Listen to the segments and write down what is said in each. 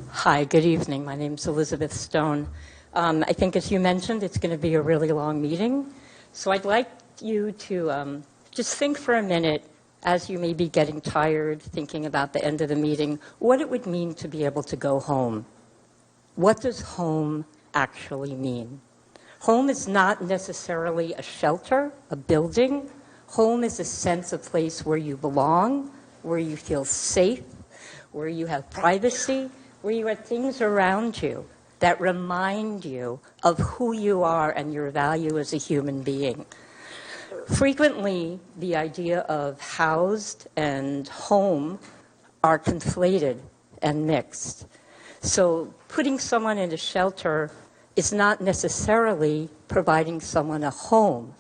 Hi, good evening. My name is Elizabeth Stone. I think, as you mentioned, it's going to be a really long meeting. So I'd like you to just think for a minute, as you may be getting tired, thinking about the end of the meeting, what it would mean to be able to go home. What does home actually mean? Home is not necessarily a shelter, a building. Home is a sense of place where you belong, where you feel safe, where you have privacy, where you have things around you that remind you of who you are and your value as a human being. Frequently, the idea of housed and home are conflated and mixed. So putting someone in a shelter is not necessarily providing someone a home.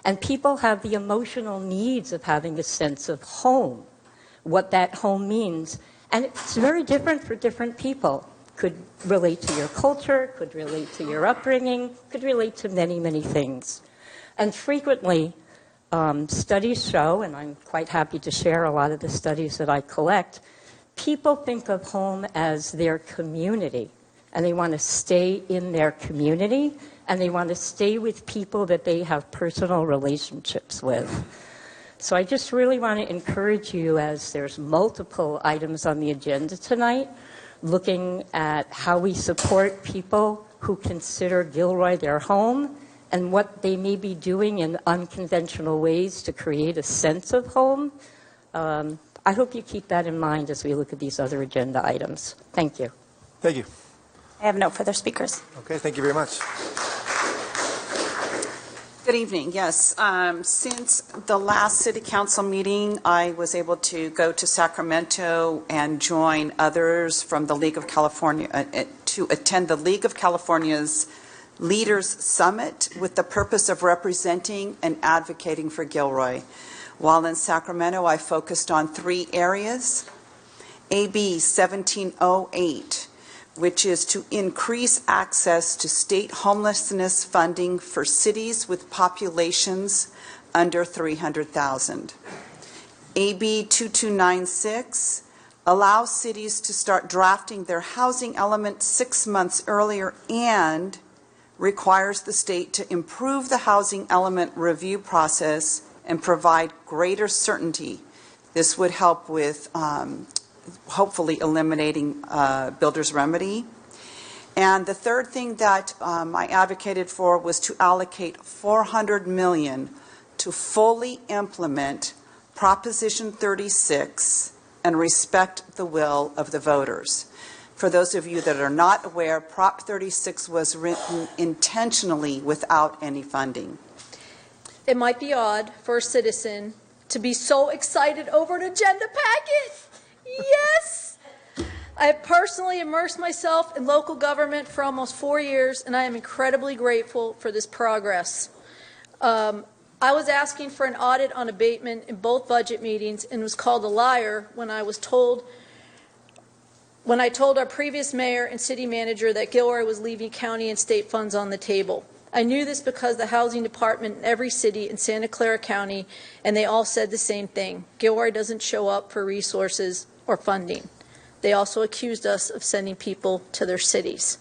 And people have the emotional needs of having a sense of home, what that home means. And it's very different for different people. Could relate to your culture, could relate to your upbringing, could relate to many, many things. And frequently, studies show, and I'm quite happy to share a lot of the studies that I collect, people think of home as their community. And they want to stay in their community, and they want to stay with people that they have personal relationships with. So I just really want to encourage you, as there's multiple items on the agenda tonight, looking at how we support people who consider Gilroy their home and what they may be doing in unconventional ways to create a sense of home. I hope you keep that in mind as we look at these other agenda items. Thank you. Thank you. I have no further speakers. Okay, thank you very much. Good evening. Yes, since the last City Council meeting, I was able to go to Sacramento and join others from the League of California to attend the League of California's Leaders Summit with the purpose of representing and advocating for Gilroy. While in Sacramento, I focused on 3 areas. AB 1708, which is to increase access to state homelessness funding for cities with populations under 300,000. AB 2296 allows cities to start drafting their housing element 6 months earlier and requires the state to improve the housing element review process and provide greater certainty. This would help with hopefully eliminating builder's remedy. And the third thing that I advocated for was to allocate $400 million to fully implement Proposition 36 and respect the will of the voters. For those of you that are not aware, Prop 36 was written intentionally without any funding. It might be odd for a citizen to be so excited over an agenda packet. Yes! I have personally immersed myself in local government for almost 4 years, and I am incredibly grateful for this progress. I was asking for an audit on abatement in both budget meetings and was called a liar when I told our previous mayor and city manager that Gilroy was leaving county and state funds on the table. I knew this because the housing department in every city in Santa Clara County, and they all said the same thing. Gilroy doesn't show up for resources or funding. They also accused us of sending people to their cities.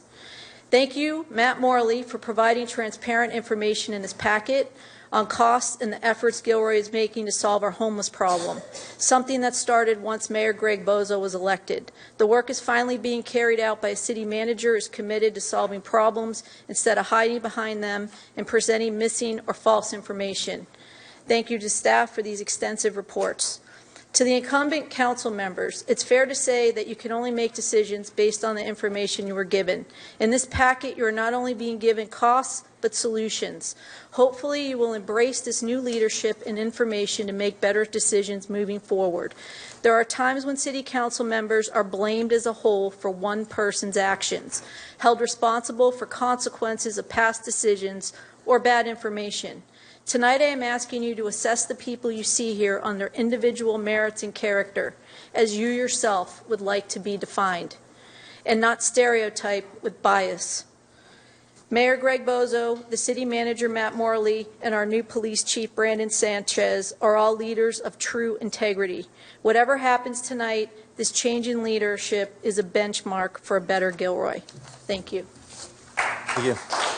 Thank you, Matt Morley, for providing transparent information in this packet on costs and the efforts Gilroy is making to solve our homeless problem, something that started once Mayor Greg Bozo was elected. The work is finally being carried out by a city manager who is committed to solving problems instead of hiding behind them and presenting missing or false information. Thank you to staff for these extensive reports. To the incumbent council members, it's fair to say that you can only make decisions based on the information you were given. In this packet, you are not only being given costs, but solutions. Hopefully, you will embrace this new leadership and information to make better decisions moving forward. There are times when city council members are blamed as a whole for one person's actions, held responsible for consequences of past decisions or bad information. Tonight I am asking you to assess the people you see here on their individual merits and character, as you yourself would like to be defined, and not stereotype with bias. Mayor Greg Bozo, the city manager Matt Morley, and our new police chief Brandon Sanchez are all leaders of true integrity. Whatever happens tonight, This change in leadership is a benchmark for a better Gilroy. Thank you. Thank you.